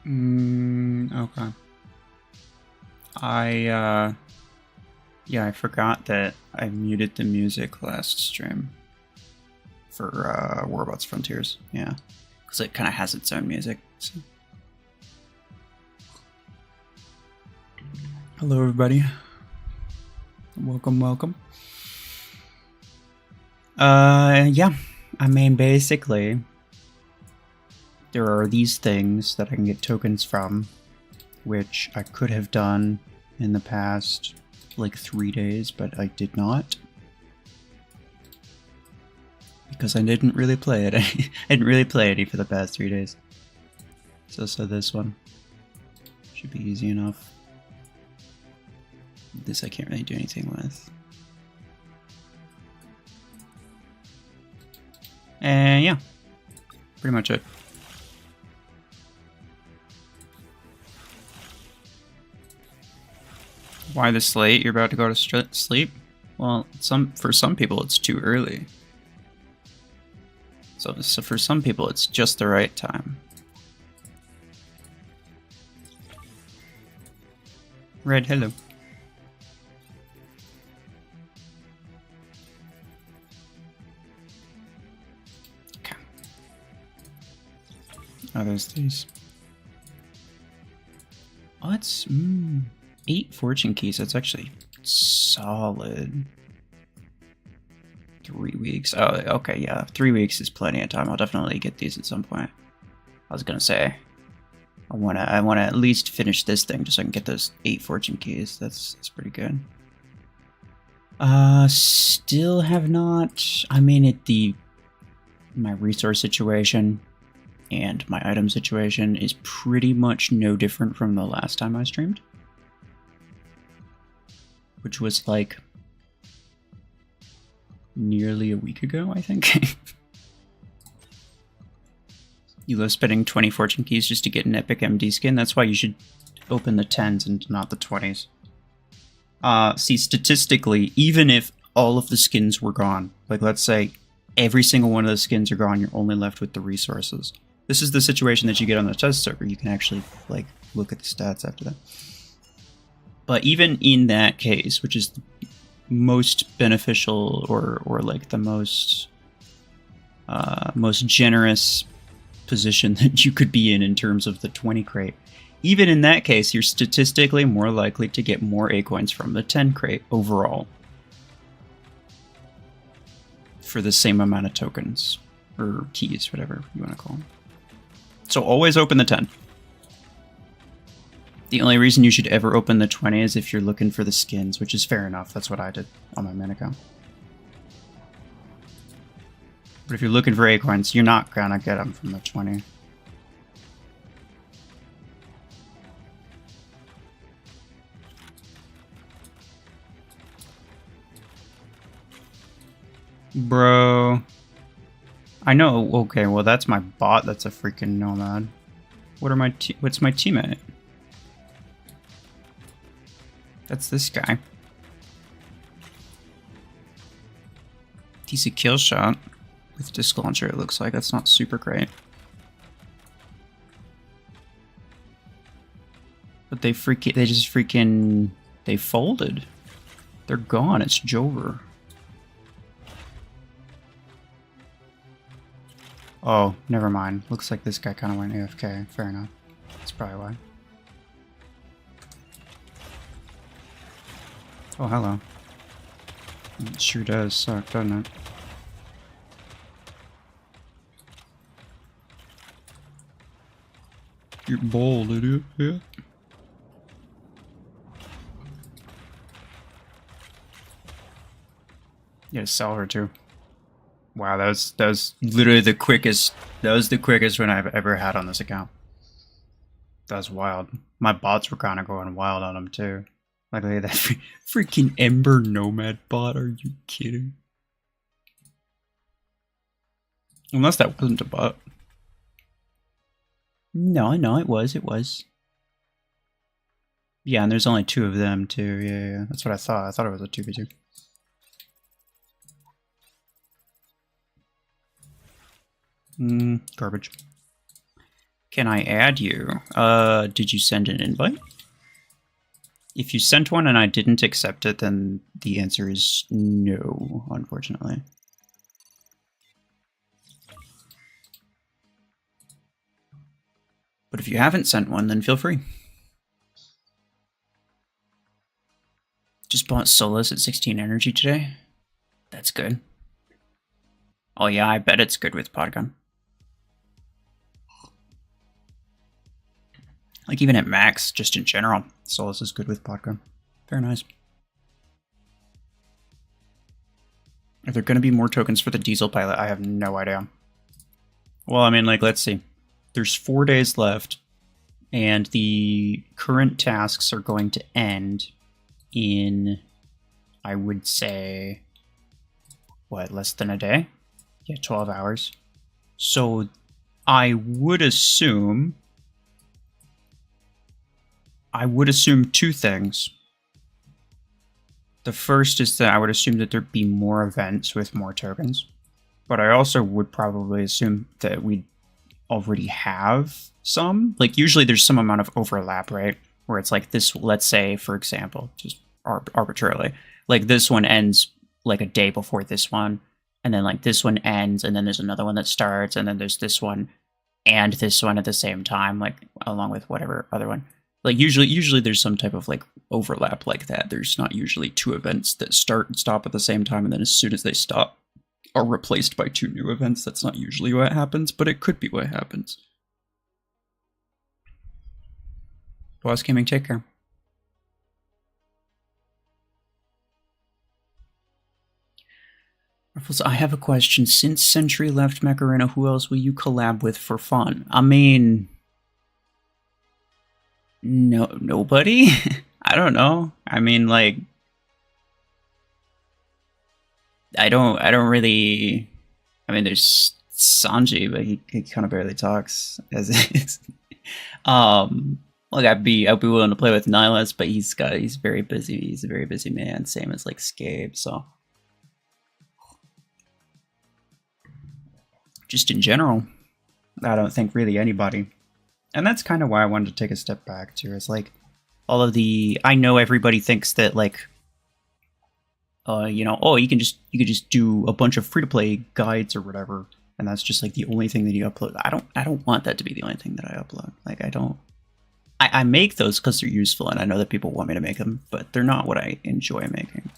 Okay. Yeah, I forgot that I muted the music last stream for Warbots Frontiers. Yeah, because it kind of has its own music. So. Hello, everybody. Welcome, welcome. Yeah, I mean, basically, there are these things that I can get tokens from, which I could have done in the past, like 3 days, but I did not. Because I didn't really play it. I didn't really play any for the past 3 days. So this one should be easy enough. This I can't really do anything with. And yeah, pretty much it. Why this late? You're about to go to sleep? Well, for some people it's too early. So for some people it's just the right time. Red, hello. Okay. Oh, there's these. Oh, it's 8 fortune keys. That's actually solid. 3 weeks. Oh, okay, yeah. 3 weeks is plenty of time. I'll definitely get these at some point. I was gonna say, I wanna at least finish this thing just so I can get those 8 fortune keys. That's pretty good. Still have not. I mean, my resource situation and my item situation is pretty much no different from the last time I streamed, which was like nearly a week ago, I think. You love spending 20 fortune keys just to get an epic MD skin. That's why you should open the 10s and not the 20s. See, statistically, even if all of the skins were gone, like let's say every single one of the skins are gone, you're only left with the resources. This is the situation that you get on the test server. You can actually like look at the stats after that. But even in that case, which is the most beneficial or like the most generous position that you could be in terms of the 20 crate, even in that case, you're statistically more likely to get more A coins from the 10 crate overall for the same amount of tokens or keys, whatever you want to call them. So always open the 10. The only reason you should ever open the 20 is if you're looking for the skins, which is fair enough. That's what I did on my main account. But if you're looking for A coins, you're not gonna get them from the 20. Bro. I know, okay, well that's my bot that's a freaking nomad. What's my teammate? That's this guy. He's a kill shot with disc launcher, it looks like. That's not super great. But they folded. They're gone, it's Jover. Oh, never mind. Looks like this guy kind of went AFK. Fair enough. That's probably why. Oh, hello. It sure does suck, doesn't it? You're bold, idiot. Yeah. Yeah, sell her too. Wow, that was literally the quickest. That was the quickest one I've ever had on this account. That was wild. My bots were kind of going wild on him too. Like, look at that freaking Ember Nomad bot. Are you kidding? Unless that wasn't a bot. No, it was. It was. Yeah, and there's only 2 of them too. Yeah. That's what I thought. I thought it was a 2v2. Garbage. Can I add you? Did you send an invite? If you sent one and I didn't accept it, then the answer is no, unfortunately. But if you haven't sent one, then feel free. Just bought Solus at 16 energy today. That's good. Oh yeah, I bet it's good with Podgun. Like even at max, just in general, Solus is good with Podgun. Very nice. Are there going to be more tokens for the diesel pilot? I have no idea. Well, I mean, like, let's see. There's 4 days left, and the current tasks are going to end in, I would say, what, less than a day? Yeah, 12 hours. So I would assume 2 things. The first is that I would assume that there'd be more events with more tokens. But I also would probably assume that we already have some. Like, usually there's some amount of overlap, right? Where it's like this, let's say, for example, just arbitrarily, like this one ends like a day before this one, and then like this one ends, and then there's another one that starts, and then there's this one and this one at the same time, like along with whatever other one. Like usually there's some type of like overlap like that. There's not usually 2 events that start and stop at the same time, and then as soon as they stop are replaced by 2 new events. That's not usually what happens, but it could be what happens. Boss Gaming, take care. RuFFles, I have a question. Since Sentry left Mech Arena, who else will you collab with for fun? I mean, nobody. I don't know. I mean, like, I don't really. I mean, there's Sanji, but he kind of barely talks as is. Like I'd be willing to play with Nihilus, but he's very busy. He's a very busy man. Same as like Scape. So just in general, I don't think really anybody. And that's kind of why I wanted to take a step back too. Is like all of the. I know everybody thinks that like. You know, oh, you can just do a bunch of free-to-play guides or whatever, and that's just like the only thing that you upload. I don't want that to be the only thing that I upload. Like I make those because they're useful, and I know that people want me to make them, but they're not what I enjoy making.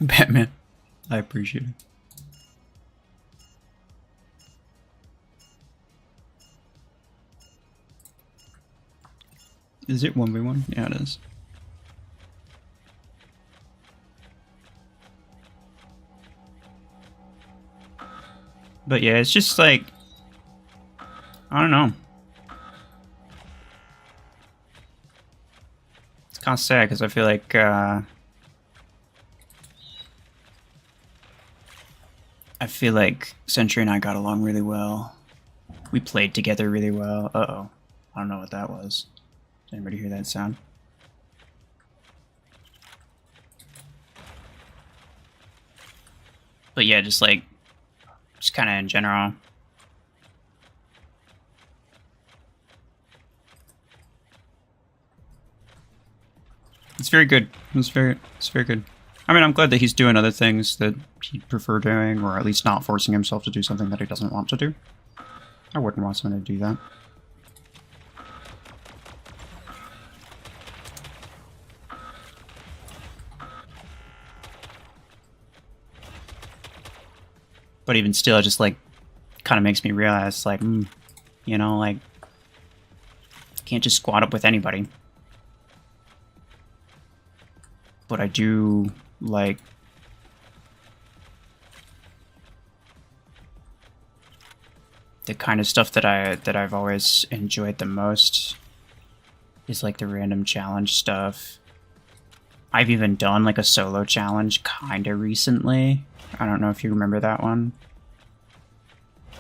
Batman, I appreciate it. Is it 1v1? Yeah, it is. But yeah, it's just like, I don't know. It's kind of sad because I feel like Sentry and I got along really well. We played together really well. Uh-oh. I don't know what that was. Did anybody hear that sound? But yeah, just kind of in general. It's very good. It's very good. I mean, I'm glad that he's doing other things that he'd prefer doing, or at least not forcing himself to do something that he doesn't want to do. I wouldn't want someone to do that. But even still, it just, like, kind of makes me realize, like, you know, like, can't just squad up with anybody. But I do, like, the kind of stuff that I've always enjoyed the most is, like, the random challenge stuff. I've even done, like, a solo challenge kind of recently. I don't know if you remember that one.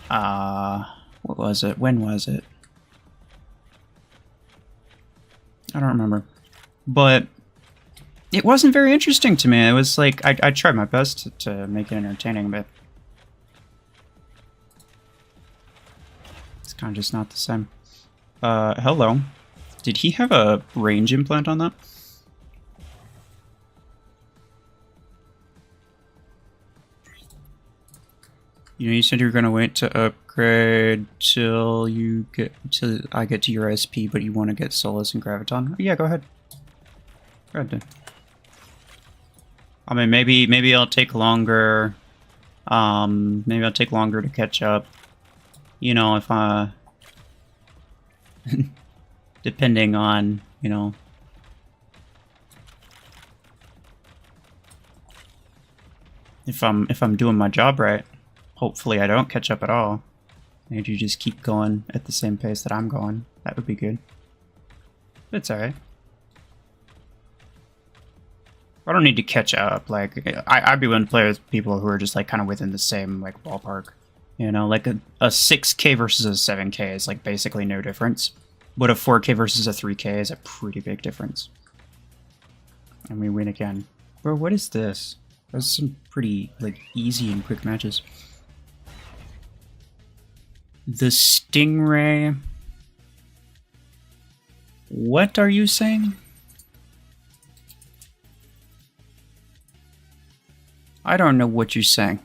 What was it? When was it? I don't remember. But it wasn't very interesting to me. It was like, I tried my best to make it entertaining, but it's kind of just not the same. Hello. Did he have a range implant on that? You know, you said you were gonna wait to upgrade till I get to your SP, but you want to get Solus and Graviton. Yeah, go ahead. Go ahead, dude. I mean, maybe I'll take longer. Maybe I'll take longer to catch up. You know, if depending on, you know. If I'm doing my job right. Hopefully I don't catch up at all. Maybe you just keep going at the same pace that I'm going. That would be good. It's alright. I don't need to catch up. Like, I'd be willing to play with people who are just like kind of within the same like ballpark. You know, like a 6K versus a 7K is like basically no difference. But a 4K versus a 3K is a pretty big difference. And we win again. Bro, what is this? Those are some pretty like easy and quick matches. The Stingray. What are you saying? I don't know what you're saying.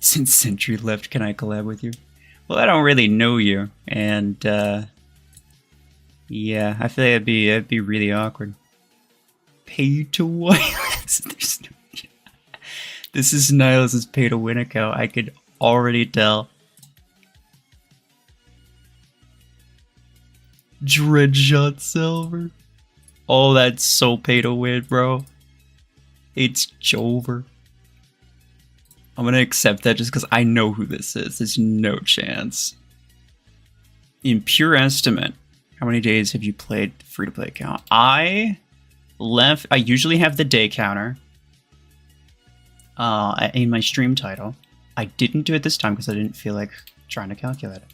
Since Sentry left, can I collab with you? Well, I don't really know you, and yeah, I feel like it'd be really awkward. Pay to win. This is Nihilus' pay to win account. I could already tell. Dreadshot Silver. Oh, that's so pay to win, bro. It's Jover. I'm gonna accept that just because I know who this is. There's no chance. In pure estimate, how many days have you played the free-to-play account? I usually have the day counter in my stream title. I didn't do it this time because I didn't feel like trying to calculate it.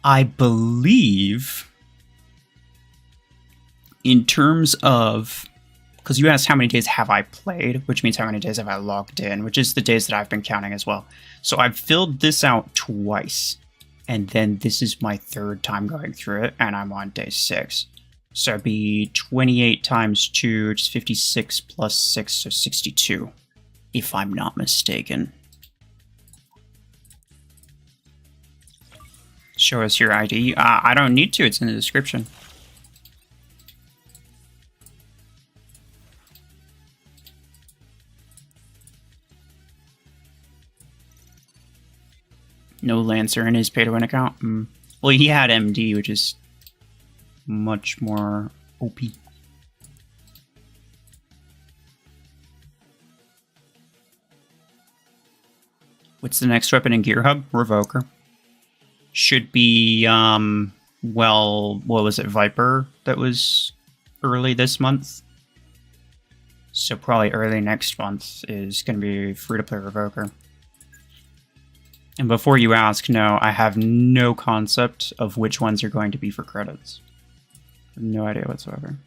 I believe, in terms of, because you asked how many days have I played, which means how many days have I logged in, which is the days that I've been counting as well. So I've filled this out twice, and then this is my third time going through it, and I'm on day 6. So it'd be 28 times 2, which is 56 plus 6, so 62, if I'm not mistaken. Show us your ID. I don't need to, it's in the description. No Lancer in his pay-to-win account? Well, he had MD, which is much more OP. What's the next weapon in Gear Hub? Revoker. Should be, well, what was it, Viper that was early this month? So probably early next month is going to be free-to-play Revoker. And before you ask, no, I have no concept of which ones are going to be for credits. No idea whatsoever.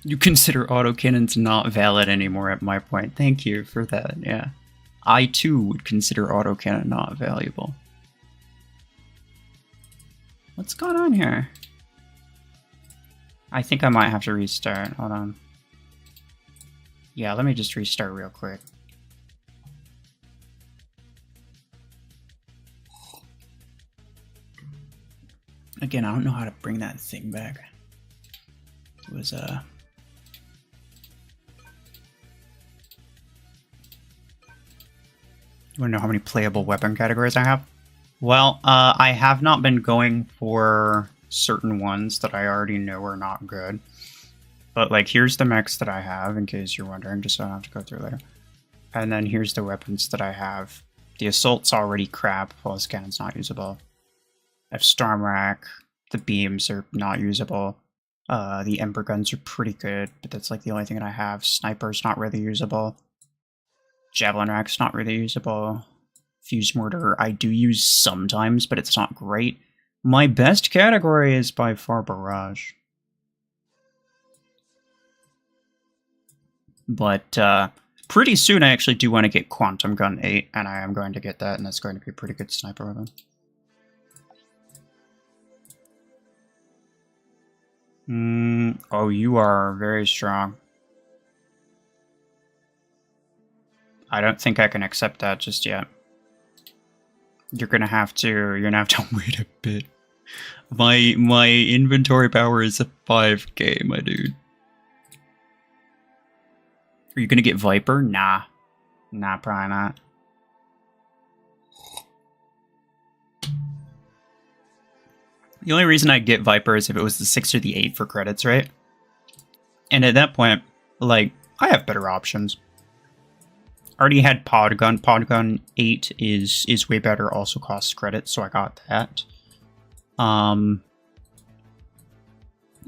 You consider autocannons not valid anymore at my point. Thank you for that, yeah. I too would consider autocannon not valuable. What's going on here? I think I might have to restart. Hold on. Yeah, let me just restart real quick. Again, I don't know how to bring that thing back. It was, You want to know how many playable weapon categories I have? Well, I have not been going for certain ones that I already know are not good. But, like, here's the mechs that I have, in case you're wondering, just so I don't have to go through later. And then here's the weapons that I have The Assault's already crap, Pulse Cannon's not usable. I have Storm Rack, the Beams are not usable. The Ember Guns are pretty good, but that's like the only thing that I have. Sniper's not really usable. Javelin Rack's not really usable. Fuse Mortar I do use sometimes, but it's not great. My best category is by far Barrage. But pretty soon I actually do want to get Quantum Gun 8, and I am going to get that, and that's going to be a pretty good sniper weapon. Oh, you are very strong. I don't think I can accept that just yet. You're gonna have to wait a bit. My inventory power is a 5k, my dude. Are you gonna get Viper? Nah. Nah, probably not. The only reason I'd get Viper is if it was the 6 or the 8 for credits, right? And at that point, like, I have better options. Already had Pod Gun. Pod Gun 8 is way better, also costs credits, so I got that.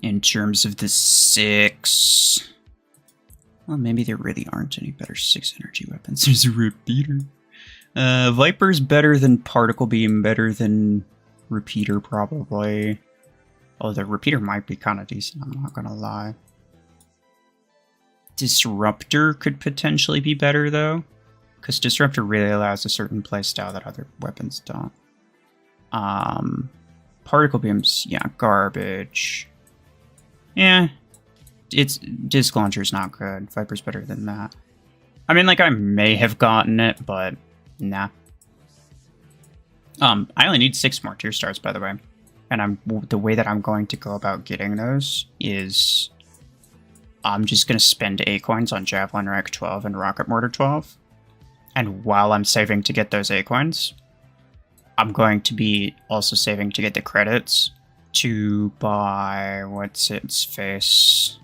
In terms of the 6... Well, maybe there really aren't any better 6 energy weapons. There's a Repeater. Viper's better than Particle Beam, better than Repeater, probably. Oh, the Repeater might be kind of decent, I'm not gonna lie. Disruptor could potentially be better, though. Because Disruptor really allows a certain playstyle that other weapons don't. Particle Beam's, yeah, garbage. Yeah. Disc Launcher's not good. Viper's better than that. I mean, like, I may have gotten it, but nah. I only need 6 more tier stars, by the way. And the way that I'm going to go about getting those is I'm just going to spend A coins on Javelin Rack 12 and Rocket Mortar 12. And while I'm saving to get those A coins, I'm going to be also saving to get the credits to buy, what's its face?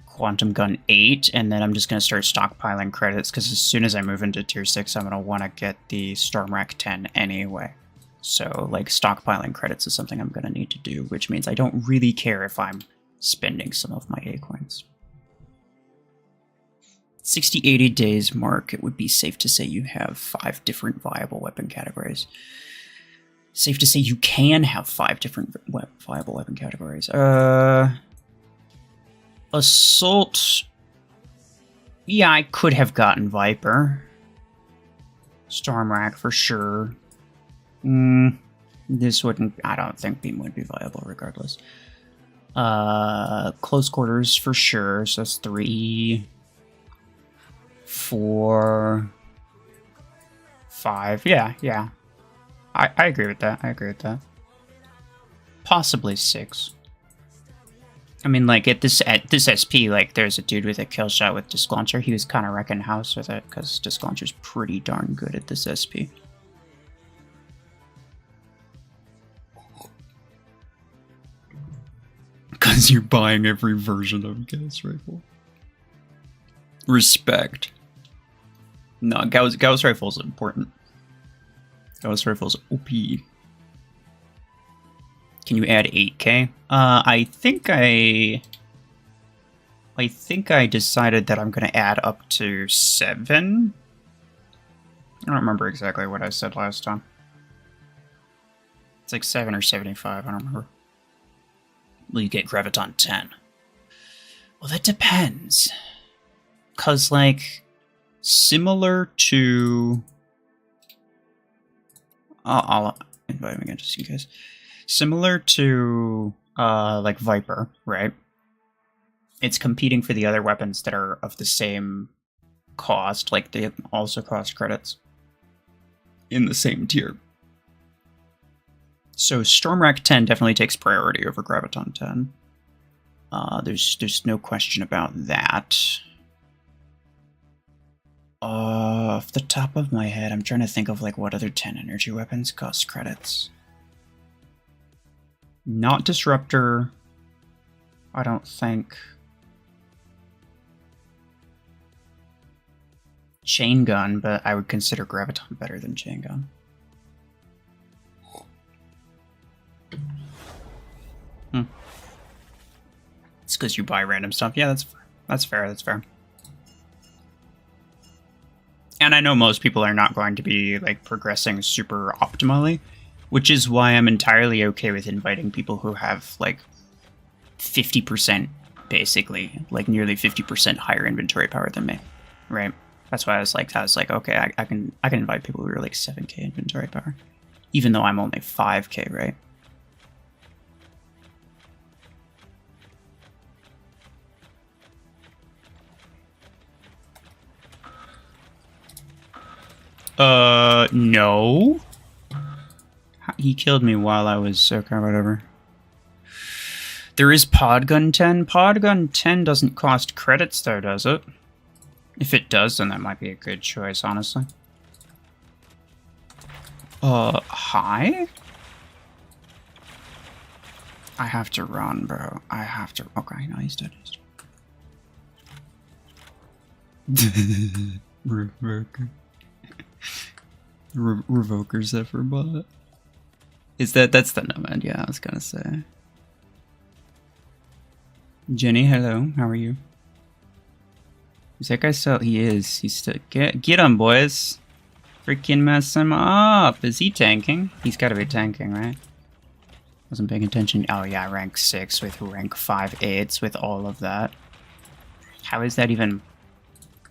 Quantum Gun 8, and then I'm just going to start stockpiling credits, because as soon as I move into Tier 6, I'm going to want to get the Storm Rack 10 anyway. So, like, stockpiling credits is something I'm going to need to do, which means I don't really care if I'm spending some of my A coins. 60-80 days mark, it would be safe to say you have 5 different viable weapon categories. Safe to say you can have 5 different viable weapon categories. Assault. Yeah, I could have gotten Viper. Storm Rack for sure. This wouldn't. I don't think Beam would be viable regardless. Close quarters for sure. So that's 3, 4, 5. Yeah. I agree with that. I agree with that. Possibly 6. I mean, like, at this SP, like, there's a dude with a kill shot with Disc Launcher. He was kind of wrecking house with it, because Disc Launcher's pretty darn good at this SP. Because you're buying every version of Gauss Rifle. Respect. No, Gauss Rifle's important. Gauss Rifle's OP. Can you add 8k? I think I decided that I'm gonna add up to 7. I don't remember exactly what I said last time. It's like 7 or 75, I don't remember. Will you get Graviton 10? Well, that depends. 'Cause, like, similar to... I'll invite him again just in case. Similar to, like, Viper, right? It's competing for the other weapons that are of the same cost, like, they also cost credits in the same tier. So Storm Rack 10 definitely takes priority over Graviton 10. There's no question about that. Off the top of my head, I'm trying to think of, like, what other 10 energy weapons cost credits. Not Disruptor, I don't think. chain gun, but I would consider graviton better than chain gun. It's because you buy random stuff. Yeah, that's fair. That's fair. And I know most people are not going to be like progressing super optimally, which is why I'm entirely okay with inviting people who have like 50%, basically, like nearly 50% higher inventory power than me, right? That's why I was like, okay, I can invite people who are like 7k inventory power, even though I'm only 5k, right? No. He killed me while I was... Okay, whatever. There is Podgun 10. Podgun 10 doesn't cost credits though, does it? If it does, then that might be a good choice, honestly. Hi? I have to run, bro. I have to... Okay, no, he's dead. Revoker. Revoker Zephyr bot. Is that's the nomad? Yeah, I was gonna say. Jenny, hello. How are you? Is that guy still? He is. He's still. Get him, boys. Freaking mess him up. Is he tanking? He's got to be tanking, right? Wasn't paying attention. Oh yeah, rank 6 with rank 5/8 with all of that. How is that even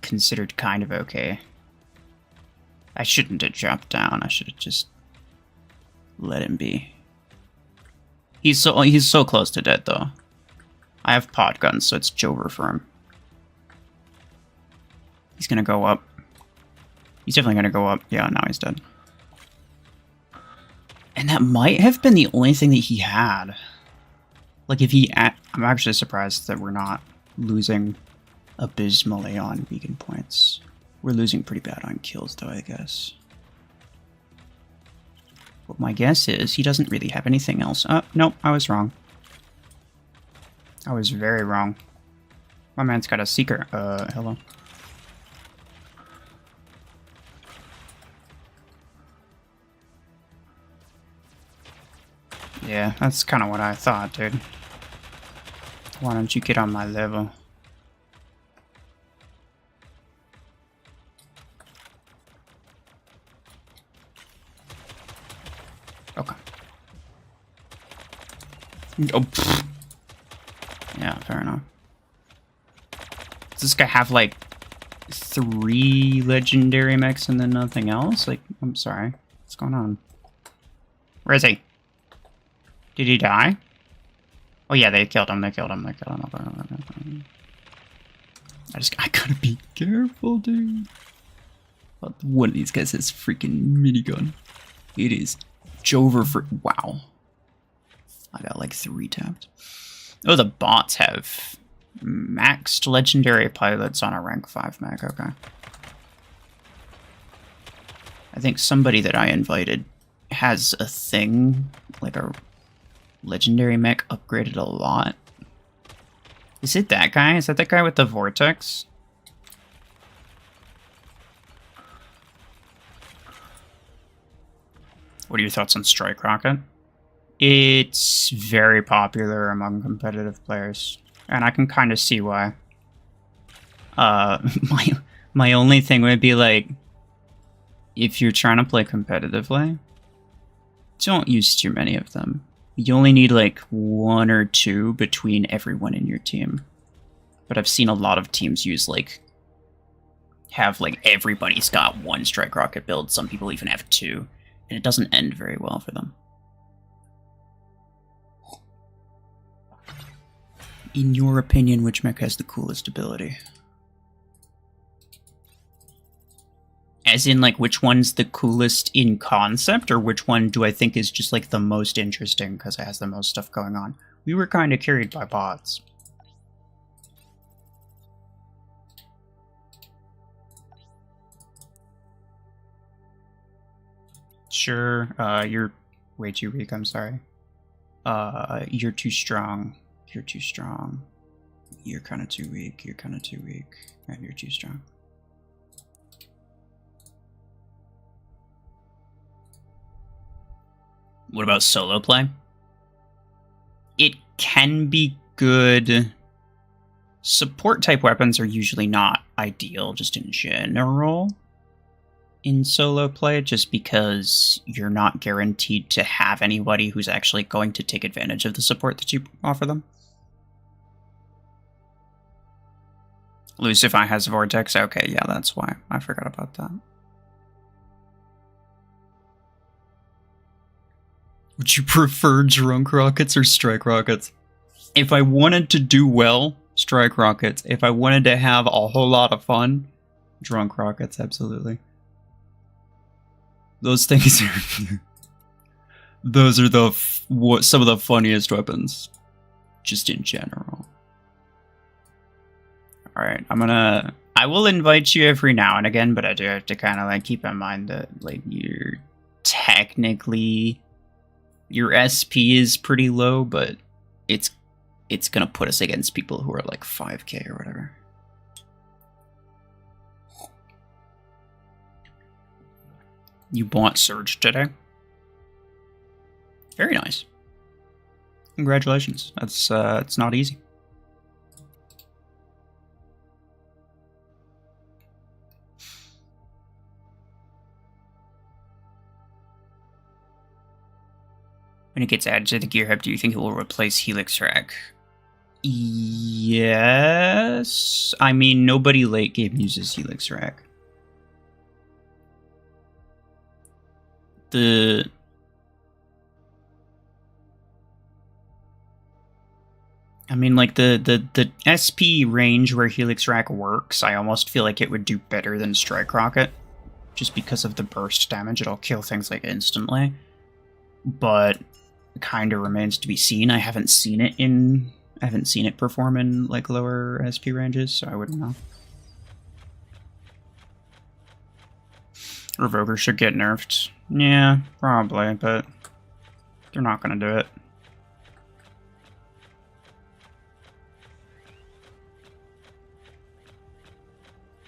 considered kind of okay? I shouldn't have dropped down. I should have just let him be. He's so close to dead though. I have pod guns, so it's Jover for him. He's gonna go up. He's definitely gonna go up. Yeah, now he's dead. And that might have been the only thing that he had. Like if he... I'm actually surprised that we're not losing abysmally on beacon points. We're losing pretty bad on kills though, I guess. But my guess is he doesn't really have anything else. Nope, I was wrong. I was very wrong. My man's got a seeker. Hello. Yeah, that's kind of what I thought, dude. Why don't you get on my level? Okay. Oh, pfft. Yeah, fair enough. Does this guy have like 3 legendary mechs and then nothing else? Like, I'm sorry. What's going on? Where is he? Did he die? Oh yeah, they killed him. They killed him. They killed him. I gotta be careful, dude. One of these guys has freaking minigun. It is Jover for... Wow. I got like 3 tapped. Oh, the bots have maxed legendary pilots on a rank 5 mech. Okay. I think somebody that I invited has a thing, like a legendary mech upgraded a lot. Is it that guy? Is that guy with the vortex? What are your thoughts on Strike Rocket? It's very popular among competitive players, and I can kind of see why. My only thing would be like, if you're trying to play competitively, don't use too many of them. You only need like 1 or 2 between everyone in your team. But I've seen a lot of teams use like, have like everybody's got 1 Strike Rocket build. Some people even have 2, and it doesn't end very well for them. In your opinion, which mech has the coolest ability? As in, like, which one's the coolest in concept, or which one do I think is just, like, the most interesting because it has the most stuff going on? We were kind of carried by bots. Sure, you're way too weak, I'm sorry. You're too strong. You're too strong. You're kind of too weak. You're kind of too weak. And you're too strong. What about solo play? It can be good. Support type weapons are usually not ideal just in general in solo play, just because you're not guaranteed to have anybody who's actually going to take advantage of the support that you offer them. Lucify has Vortex. Okay, yeah, that's why. I forgot about that. Would you prefer drunk rockets or strike rockets? If I wanted to do well, strike rockets. If I wanted to have a whole lot of fun, drunk rockets, absolutely. Those things are... those are some of the funniest weapons, just in general. Alright, I will invite you every now and again, but I do have to kind of like keep in mind that like you're technically... your SP is pretty low, but it's gonna put us against people who are like 5k or whatever. You bought Surge today? Very nice. Congratulations. That's it's not easy. When it gets added to the gear hub, do you think it will replace Helix Rack? Yes. I mean, nobody late game uses Helix Rack. The SP range where Helix Rack works, I almost feel like it would do better than Strike Rocket, just because of the burst damage. It'll kill things like instantly, but kind of remains to be seen. I haven't seen it perform in like lower SP ranges, so I wouldn't know. Revoker should get nerfed. Yeah, probably, but they're not gonna do it.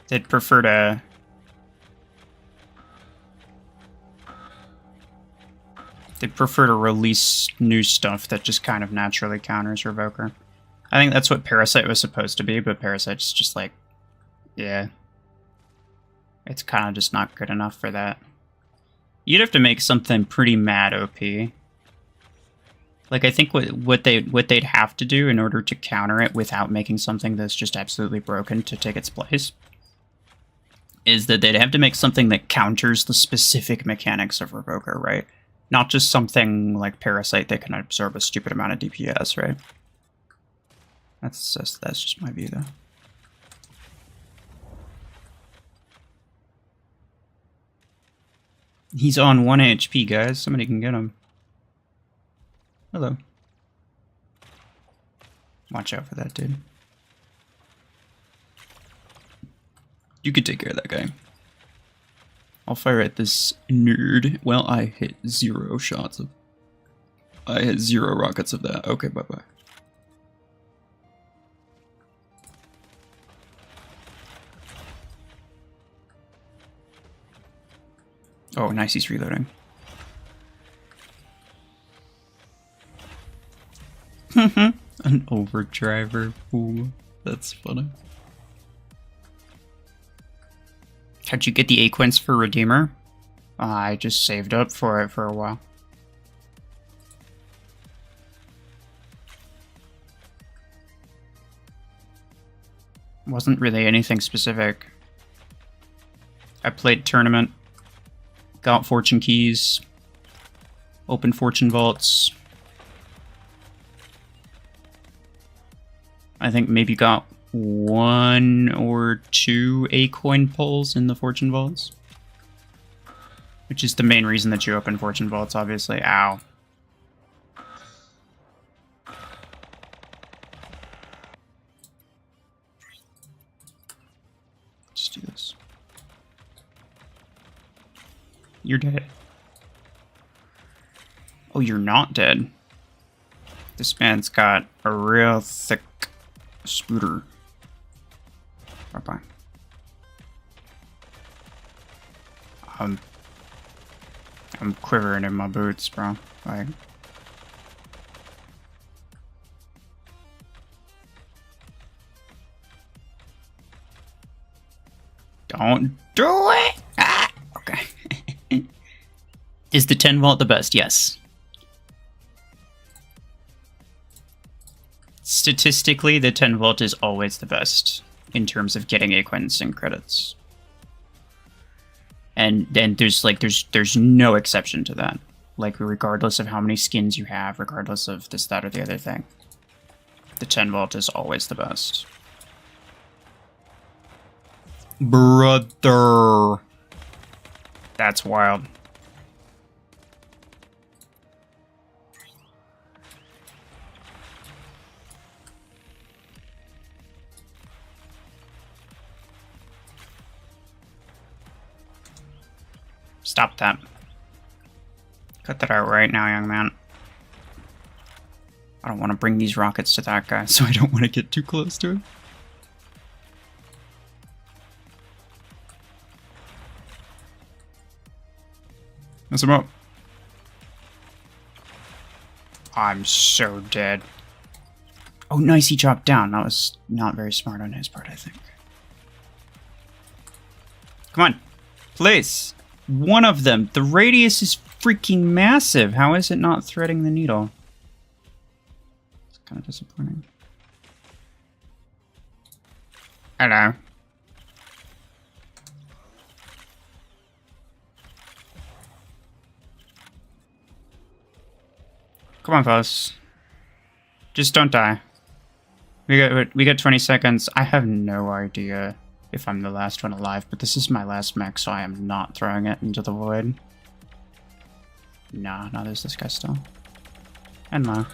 They'd prefer to... they'd prefer to release new stuff that just kind of naturally counters Revoker. I think that's what Parasite was supposed to be, but Parasite's just like... yeah. It's kind of just not good enough for that. You'd have to make something pretty mad OP. Like, I think what they'd have to do in order to counter it without making something that's just absolutely broken to take its place is that they'd have to make something that counters the specific mechanics of Revoker, right? Not just something like Parasite that can absorb a stupid amount of DPS, right? That's just my view, though. He's on 1 HP, guys. Somebody can get him. Hello. Watch out for that, dude. You could take care of that guy. I'll fire at this nerd. Well, I hit 0 shots of... I hit 0 rockets of that. Okay, bye-bye. Oh, nice, he's reloading. An overdriver. Ooh, that's funny. How'd you get the Aquins for Redeemer? I just saved up for it for a while. Wasn't really anything specific. I played tournament. Got fortune keys, open fortune vaults. I think maybe got 1 or 2 A-coin pulls in the fortune vaults. Which is the main reason that you open fortune vaults, obviously. Ow. Let's do this. You're dead. Oh, you're not dead. This man's got a real thick scooter. Bye-bye. I'm quivering in my boots, bro. Like... Don't do it! Ah! Okay. Is the 10 vault the best? Yes. Statistically, the 10 vault is always the best in terms of getting Aquins and credits. And there's no exception to that. Like, regardless of how many skins you have, regardless of this, that, or the other thing, the 10 vault is always the best. Brother. That's wild. Stop that. Cut that out right now, young man. I don't want to bring these rockets to that guy, so I don't want to get too close to him. Mess him up. I'm so dead. Oh, nice, he dropped down. That was not very smart on his part, I think. Come on. Please. One of them. The radius is freaking massive. How is it not threading the needle? It's kind of disappointing. Hello. Come on, fellas. Just don't die. We got 20 seconds. I have no idea if I'm the last one alive, but this is my last mech, so I am not throwing it into the void. Nah, no, there's this guy still. And Ma.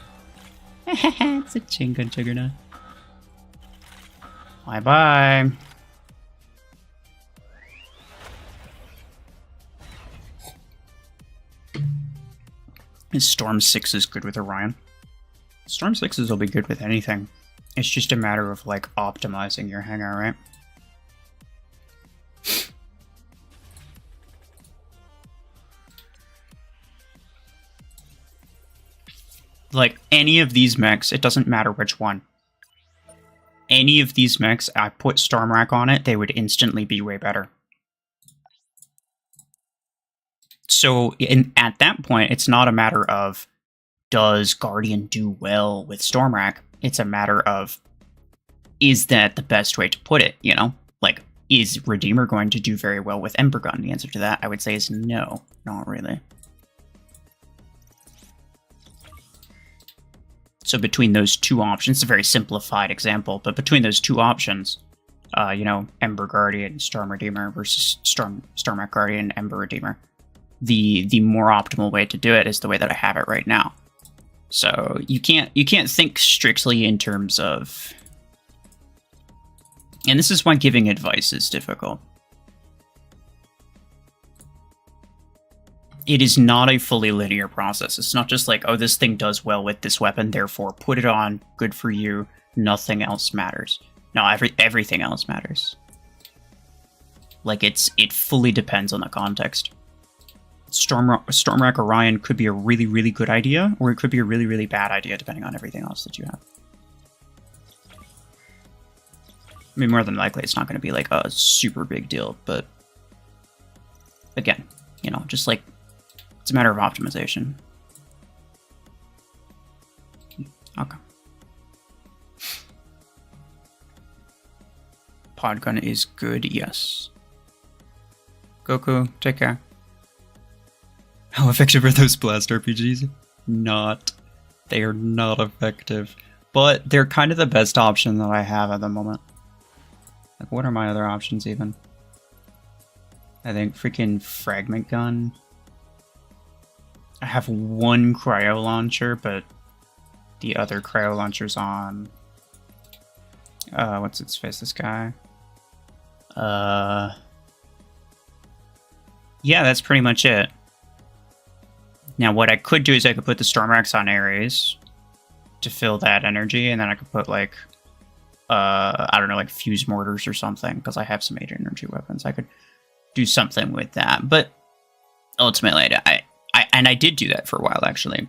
It's a chinga juggernaut. Bye-bye. Storm 6 is good with Orion. Storm 6s will be good with anything. It's just a matter of, like, optimizing your hangar, right? Like, any of these mechs, it doesn't matter which one. Any of these mechs, I put Storm Rack on it, they would instantly be way better. So, at that point, it's not a matter of, does Guardian do well with Storm Rack? It's a matter of, is that the best way to put it, you know? Like, is Redeemer going to do very well with Ember Gun? The answer to that, I would say, is no. Not really. So between those two options, it's a very simplified example, but between those two options, you know, Ember Guardian, Storm Redeemer versus Storm Rack Guardian, Ember Redeemer, the more optimal way to do it is the way that I have it right now. So you can't think strictly in terms of, and this is why giving advice is difficult. It is not a fully linear process. It's not just like, oh, this thing does well with this weapon, therefore put it on, good for you, nothing else matters. No, everything else matters. Like, it fully depends on the context. Storm Rack Orion could be a really, really good idea, or it could be a really, really bad idea, depending on everything else that you have. I mean, more than likely, it's not going to be, like, a super big deal, but again, you know, just, like, it's a matter of optimization. Okay. Podgun is good, yes. Goku, take care. How effective are those blast RPGs? Not. They are not effective. But they're kind of the best option that I have at the moment. Like, what are my other options even? I think freaking Fragment Gun. I have one cryo launcher, but the other cryo launcher's on... what's its face, this guy? Yeah, that's pretty much it. Now, what I could do is I could put the Storm Racks on Ares to fill that energy, and then I could put, like, I don't know, like Fuse Mortars or something, because I have some 8 energy weapons. I could do something with that, but ultimately, And I did do that for a while, actually.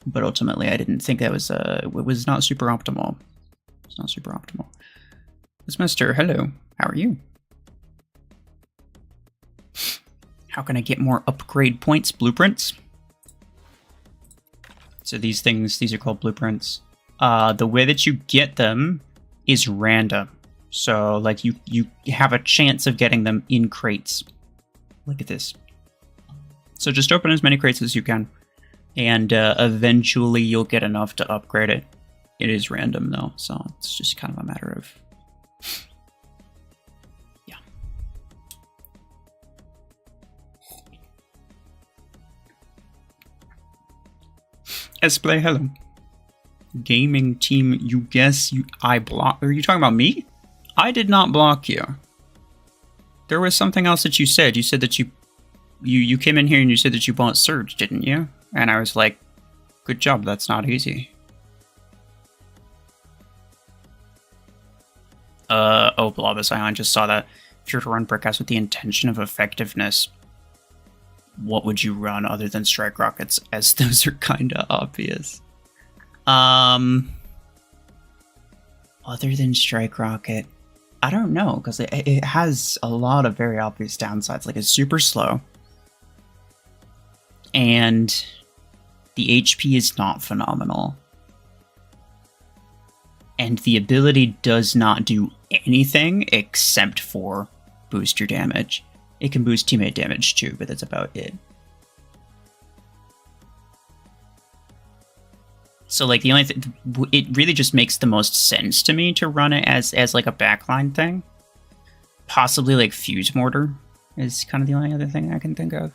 But ultimately, I didn't think that was, it was not super optimal. It's not super optimal. Mister, hello. How are you? How can I get more upgrade points? Blueprints? So these things, these are called blueprints. The way that you get them is random. So, like, you have a chance of getting them in crates. Look at this. So just open as many crates as you can. And eventually you'll get enough to upgrade it. It is random, though, so it's just kind of a matter of... yeah. Esplay, hello. Gaming team, you guess I block... Are you talking about me? I did not block you. There was something else that you said. You said that you came in here and you said that you bought Surge, didn't you? And I was like, good job, that's not easy. Oh, Blobus Ion just saw that. If you were to run Brickhouse with the intention of effectiveness, what would you run other than Strike Rockets, as those are kinda obvious? Other than Strike Rocket, I don't know, because it has a lot of very obvious downsides. Like, it's super slow. And the HP is not phenomenal. And the ability does not do anything except for boost your damage. It can boost teammate damage too, but that's about it. So, like, the only thing, it really just makes the most sense to me to run it as like a backline thing. Possibly like Fuse Mortar is kind of the only other thing I can think of.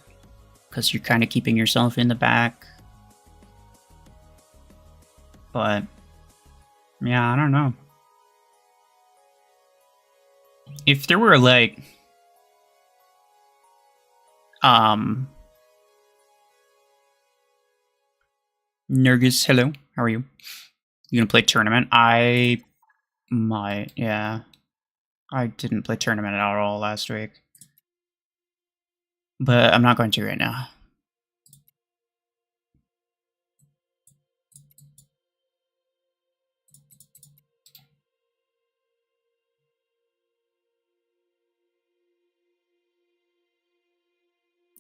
Because you're kind of keeping yourself in the back. But, yeah, I don't know. If there were, like... Nergus, hello. How are you? You gonna play tournament? I might, yeah. I didn't play tournament at all last week. But I'm not going to right now.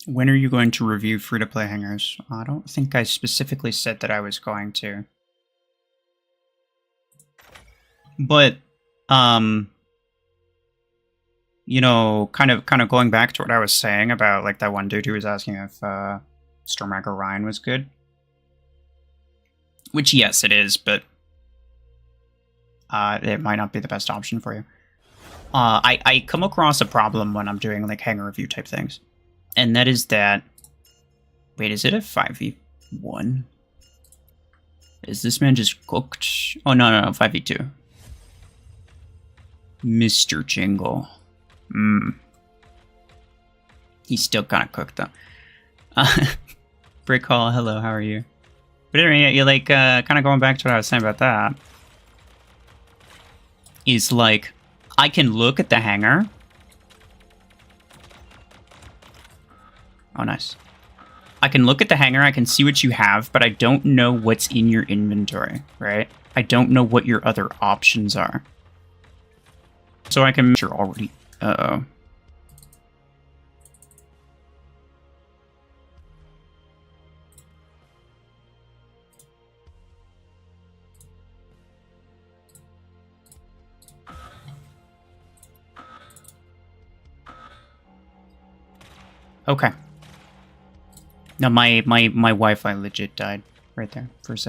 When are you going to review free-to-play hangers? I don't think I specifically said that I was going to. But, you know, kind of going back to what I was saying about, like, that one dude who was asking if Stormhacker Ryan was good. Which, yes, it is, but it might not be the best option for you. I come across a problem when I'm doing, like, hanger review type things. And that is that... Wait, is it a 5v1? Is this man just cooked? Oh, no, 5v2. Mr. Jingle. He's still kind of cooked, though. Brick Hall, hello, how are you? But anyway, you're like, kind of going back to what I was saying about that. Is like, I can look at the hanger. Oh, nice. I can look at the hanger, I can see what you have, but I don't know what's in your inventory, right? I don't know what your other options are. So I can measure already. Uh-oh. Okay. No, my Wi-Fi legit died right there for a second.